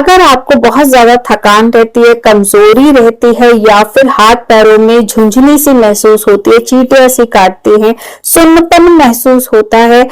अगर आपको बहुत ज्यादा थकान रहती है, कमजोरी रहती है या फिर हाथ पैरों में झुंझुनी सी महसूस होती है, चींटियां सी काटती हैं, सुन्नपन महसूस होता है,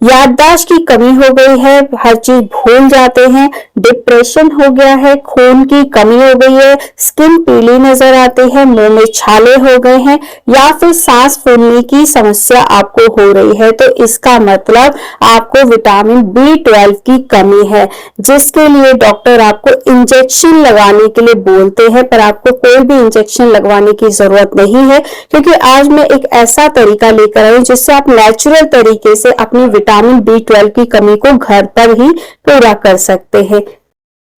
याददाश्त की कमी हो गई है, हर चीज भूल जाते हैं, डिप्रेशन हो गया है, खून की कमी हो गई है, स्किन पीली नजर आती है, मुंह में छाले हो गए हैं या फिर सांस फूलने की समस्या आपको हो रही है, तो इसका मतलब आपको विटामिन B12 की कमी है, जिसके लिए डॉक्टर आपको इंजेक्शन लगाने के लिए बोलते हैं। पर आपको कोई भी इंजेक्शन लगवाने की जरूरत नहीं है, क्योंकि आज मैं एक ऐसा तरीका लेकर आई हूं जिससे आप नेचुरल तरीके से अपनी विटामिन B12 की कमी को घर पर ही पूरा कर सकते हैं।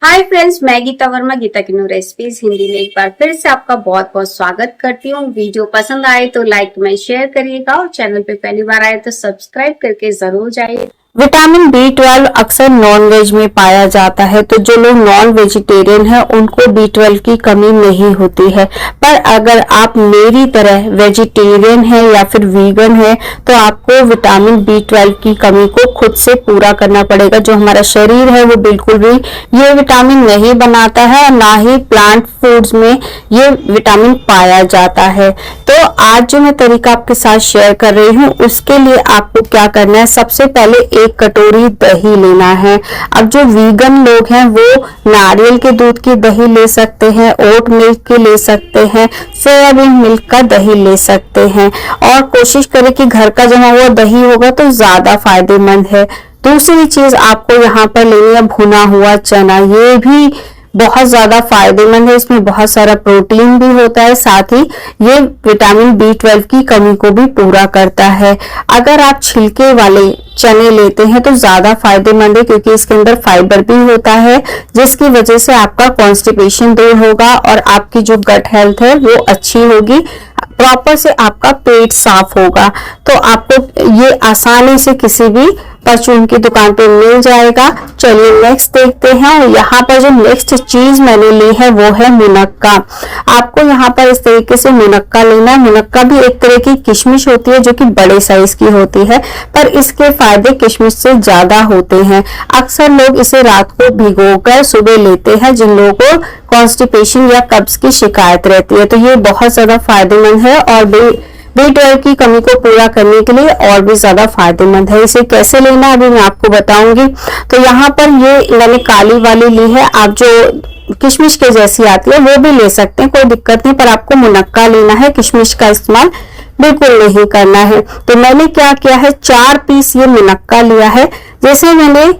हाय फ्रेंड्स, मैं गीता वर्मा, गीता की न्यू रेसिपीज हिंदी में एक बार फिर से आपका बहुत बहुत स्वागत करती हूँ। वीडियो पसंद आए तो लाइक कमेंट शेयर करिएगा और चैनल पे पहली बार आए तो सब्सक्राइब करके जरूर जाइए। विटामिन B12 अक्सर नॉन वेज में पाया जाता है, तो जो लोग नॉन वेजिटेरियन हैं उनको B12 की कमी नहीं होती है। पर अगर आप मेरी तरह वेजिटेरियन है या फिर वीगन है तो आपको विटामिन B12 की कमी को खुद से पूरा करना पड़ेगा। जो हमारा शरीर है वो बिल्कुल भी ये विटामिन नहीं बनाता है और ना ही प्लांट फूड्स में ये विटामिन पाया जाता है। तो आज जो मैं तरीका आपके साथ शेयर कर रही हूँ उसके लिए आपको क्या करना है, सबसे पहले एक कटोरी दही लेना है। अब जो वीगन लोग हैं वो नारियल के दूध की दही ले सकते हैं, ओट मिल्क की ले सकते हैं, सोयाबीन मिल्क का दही ले सकते हैं और कोशिश करें कि घर का जमा हुआ दही होगा तो ज्यादा फायदेमंद है। दूसरी चीज आपको यहाँ पर लेनी है भुना हुआ चना। ये भी बहुत ज्यादा फायदेमंद है, इसमें बहुत सारा प्रोटीन भी होता है, साथ ही ये विटामिन B12 की कमी को भी पूरा करता है। अगर आप छिलके वाले चने लेते हैं तो ज्यादा फायदेमंद है, क्योंकि इसके अंदर फाइबर भी होता है, जिसकी वजह से आपका कॉन्स्टिपेशन दूर होगा और आपकी जो गट हेल्थ है वो अच्छी होगी, प्रॉपर से आपका पेट साफ होगा। तो आपको ये आसानी से किसी भी परचून की दुकान पे मिल जाएगा। चलिए नेक्स्ट देखते हैं। यहाँ पर जो नेक्स्ट चीज मैंने ली है वो है मुनक्का। आपको यहाँ पर इस तरीके से मुनक्का लेना है। मुनक्का भी एक तरह की किशमिश होती है जो कि बड़े साइज की होती है, पर इसके फायदे किशमिश से ज्यादा होते हैं। अक्सर लोग इसे रात को भिगोकर सुबह लेते हैं जिन लोगों को कॉन्स्टिपेशन या कब्ज की शिकायत रहती है, तो ये बहुत ज्यादा फायदेमंद है और B12 की कमी को पूरा करने के लिए और भी ज्यादा फायदेमंद है। इसे कैसे लेना है अभी मैं आपको बताऊंगी। तो यहाँ पर ये मैंने काली वाली ली है, आप जो किशमिश के जैसी आती है वो भी ले सकते हैं, कोई दिक्कत नहीं, पर आपको मुनक्का लेना है, किशमिश का इस्तेमाल बिल्कुल नहीं करना है। तो मैंने क्या किया है, 4 पीस ये मुनक्का लिया है। जैसे मैंने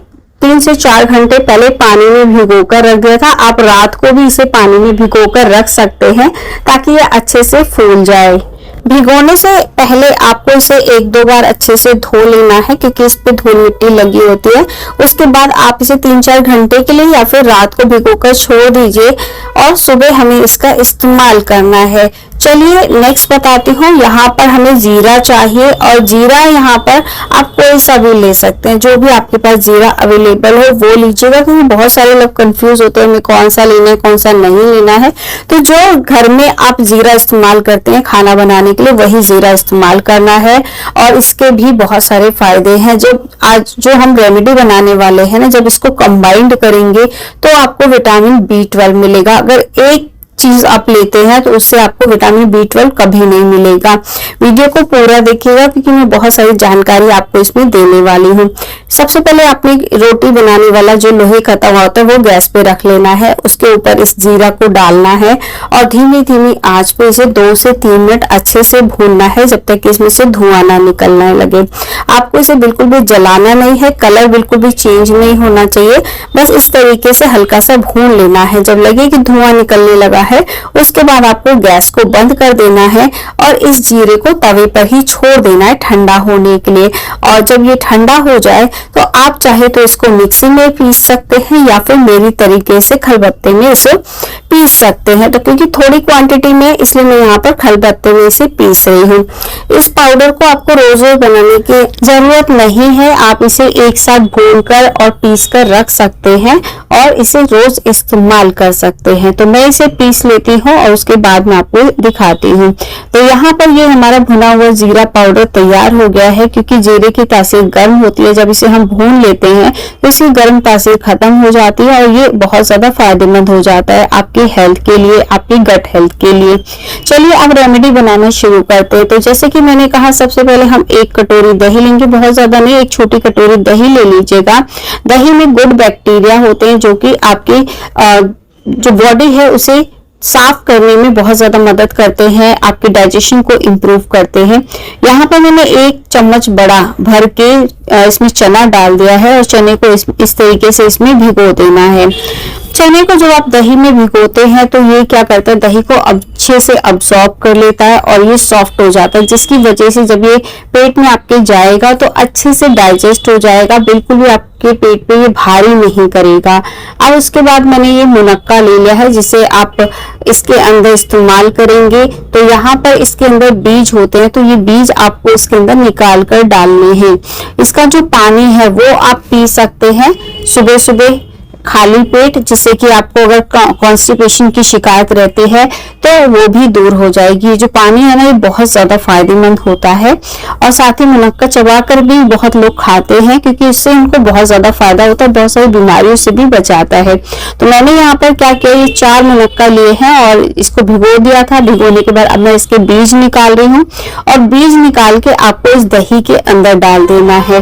3 से 4 घंटे पहले पानी में भिगोकर रख दिया था, आप रात को भी इसे पानी में भिगोकर रख सकते हैं ताकि ये अच्छे से फूल जाए। भिगोने से पहले आपको इसे 1-2 बार अच्छे से धो लेना है, क्योंकि इस पे धूल मिट्टी लगी होती है। उसके बाद आप इसे 3-4 घंटे के लिए या फिर रात को भिगोकर छोड़ दीजिए और सुबह हमें इसका इस्तेमाल करना है। चलिए नेक्स्ट बताती हूँ। यहाँ पर हमें जीरा चाहिए और जीरा यहाँ पर आप कोई सा भी ले सकते हैं, जो भी आपके पास जीरा अवेलेबल हो वो लीजिएगा, क्योंकि बहुत सारे लोग कंफ्यूज होते हैं हमें कौन सा लेना है कौन सा नहीं लेना है। तो जो घर में आप जीरा इस्तेमाल करते हैं खाना बनाने के लिए वही जीरा इस्तेमाल करना है और इसके भी बहुत सारे फायदे हैं। आज जो हम रेमेडी बनाने वाले हैं ना, जब इसको कंबाइंड करेंगे तो आपको विटामिन B12 मिलेगा। अगर एक चीज आप लेते हैं तो उससे आपको विटामिन B12 कभी नहीं मिलेगा। वीडियो को पूरा देखिएगा क्योंकि मैं बहुत सारी जानकारी आपको इसमें देने वाली हूँ। सबसे पहले आपने रोटी बनाने वाला जो लोहे का तवा होता है वो गैस पे रख लेना है, उसके ऊपर इस जीरा को डालना है और धीमी धीमी आंच पे इसे 2 से 3 मिनट अच्छे से भूनना है, जब तक कि इसमें से धुआं ना निकलने लगे। आपको इसे बिल्कुल भी जलाना नहीं है, कलर बिल्कुल भी चेंज नहीं होना चाहिए, बस इस तरीके से हल्का सा भून लेना है। जब लगे कि धुआं निकलने लगा है उसके बाद आपको गैस को बंद कर देना है और इस जीरे को तवे पर ही छोड़ देना है ठंडा होने के लिए। और जब ये ठंडा हो जाए तो आप चाहे तो इसको मिक्सी में पीस सकते हैं या फिर मेरी तरीके से खलबत्ते में इसे पीस सकते हैं। तो क्योंकि थोड़ी क्वांटिटी में इसलिए मैं यहाँ पर खलबत्ते में इसे पीस रही हूँ। इस पाउडर को आपको रोज रोज बनाने की जरूरत नहीं है, आप इसे एक साथ भूनकर और पीस कर रख सकते हैं और इसे रोज इस्तेमाल कर सकते हैं। तो मैं इसे पीस लेती हूँ और उसके बाद मैं आपको दिखाती हूँ। तो यहाँ पर ये हमारा भुना हुआ जीरा पाउडर तैयार हो गया है। क्योंकि जीरे की तासीर गर्म होती है, जब इसे हम भून लेते हैं तो इसकी गर्म तासीर खत्म हो जाती है और ये बहुत ज्यादा फायदेमंद हो जाता है आपकी हेल्थ के लिए, आपकी गट हेल्थ के लिए। चलिए अब रेमेडी बनाना शुरू करते हैं। तो जैसे कि मैंने कहा, सबसे पहले हम 1 कटोरी दही लेंगे, बहुत ज्यादा नहीं, 1 छोटी कटोरी दही ले लीजिएगा। दही में गुड बैक्टीरिया होते हैं जो कि आपकी जो बॉडी है उसे साफ करने में बहुत ज्यादा मदद करते हैं, आपके डाइजेशन को इम्प्रूव करते हैं। यहाँ पर मैंने 1 चम्मच बड़ा भर के इसमें चना डाल दिया है और चने को इस तरीके से इसमें भिगो देना है। चने को जब आप दही में भिगोते हैं तो ये क्या करता है, दही को अच्छे से अब्सॉर्ब कर लेता है और ये सॉफ्ट हो जाता है, जिसकी वजह से जब ये पेट में आपके जाएगा तो अच्छे से डाइजेस्ट हो जाएगा, बिल्कुल भी आपके पेट पे ये भारी नहीं करेगा। अब उसके बाद मैंने ये मुनक्का ले लिया है जिसे आप इसके अंदर इस्तेमाल करेंगे। तो यहाँ पर इसके अंदर बीज होते हैं, तो ये बीज आपको इसके अंदर निकाल कर डालने हैं। इसका जो पानी है वो आप पी सकते हैं सुबह सुबह खाली पेट, जिससे कि आपको अगर कॉन्स्टिपेशन की शिकायत रहती है तो वो भी दूर हो जाएगी। ये जो पानी है ना, ये बहुत ज्यादा फायदेमंद होता है। और साथ ही मुनक्का चबाकर भी बहुत लोग खाते हैं क्योंकि इससे उनको बहुत ज्यादा फायदा होता है, बहुत सारी बीमारियों से भी बचाता है। तो मैंने यहाँ पर क्या किया, ये 4 मुनक्का लिए हैं और इसको भिगो दिया था। भिगोने के बाद अब मैं इसके बीज निकाल रही हूँ और बीज निकाल के आपको इस दही के अंदर डाल देना है।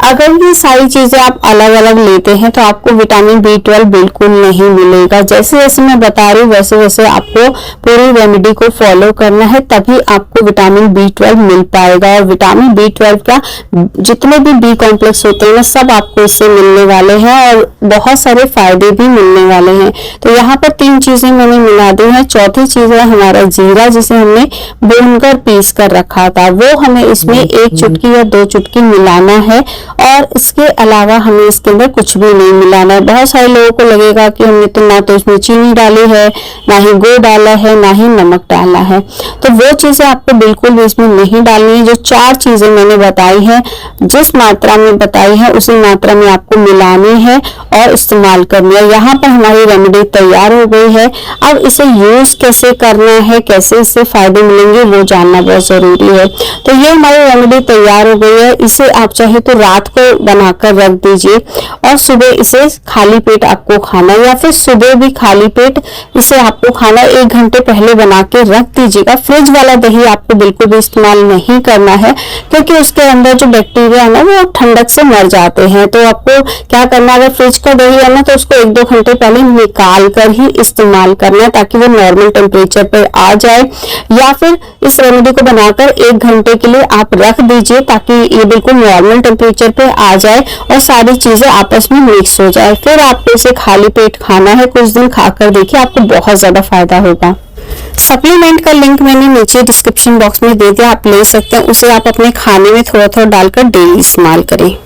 अगर ये सारी चीजें आप अलग अलग लेते हैं तो आपको विटामिन B12 बिल्कुल नहीं मिलेगा। जैसे जैसे मैं बता रही हूँ वैसे वैसे आपको पूरी रेमेडी को फॉलो करना है, तभी आपको विटामिन B12 मिल पाएगा। और विटामिन B12 का जितने भी B कॉम्प्लेक्स होते हैं ना, सब आपको इससे मिलने वाले हैं और बहुत सारे फायदे भी मिलने वाले हैं। तो यहाँ पर 3 चीजें मैंने मिला दी है। चौथी चीज है हमारा जीरा, जिसे हमने भूनकर पीस कर रखा था, वो हमें इसमें 1 चुटकी या 2 चुटकी मिलाना है और इसके अलावा हमें इसके अंदर कुछ भी नहीं मिलाना है। बहुत सारे लोगों को लगेगा कि हमने तो ना तो इसमें चीनी डाली है, ना ही गुड़ डाला है, ना ही नमक डाला है, तो वो चीजें आपको बिल्कुल भी इसमें नहीं डालनी है। जो 4 चीजें मैंने बताई हैं, जिस मात्रा में बताई है उसी मात्रा में आपको मिलानी है और इस्तेमाल करनी है। यहाँ पर हमारी रेमेडी तैयार हो गई है। अब इसे यूज कैसे करना है, कैसे इससे फायदे मिलेंगे, वो जानना बहुत जरूरी है। तो ये हमारी रेमेडी तैयार हो गई है। इसे आप चाहे तो रात को बनाकर रख दीजिए और सुबह इसे खाली पेट आपको खाना, या फिर सुबह भी खाली पेट इसे आपको खाना 1 घंटे पहले बना के रख दीजिएगा। फ्रिज वाला दही आपको बिल्कुल भी इस्तेमाल नहीं करना है क्योंकि उसके अंदर जो बैक्टीरिया है ना वो ठंडक से मर जाते हैं। तो आपको क्या करना है, अगर फ्रिज का दही है ना तो उसको 1-2 घंटे पहले निकाल कर ही इस्तेमाल करना है ताकि वो नॉर्मल टेम्परेचर पर आ जाए, या फिर इस रेमेडी को बनाकर 1 घंटे के लिए आप रख दीजिए ताकि ये बिल्कुल नॉर्मल टेम्परेचर पे आ जाए और सारी चीजें आपस में मिक्स हो जाए। फिर आपको इसे खाली पेट खाना है। कुछ दिन खाकर देखिए, आपको बहुत ज्यादा फायदा होगा। सप्लीमेंट का लिंक मैंने नीचे डिस्क्रिप्शन बॉक्स में दे दिया, आप ले सकते हैं। उसे आप अपने खाने में थोड़ा थोड़ा डालकर डेली इस्तेमाल करें।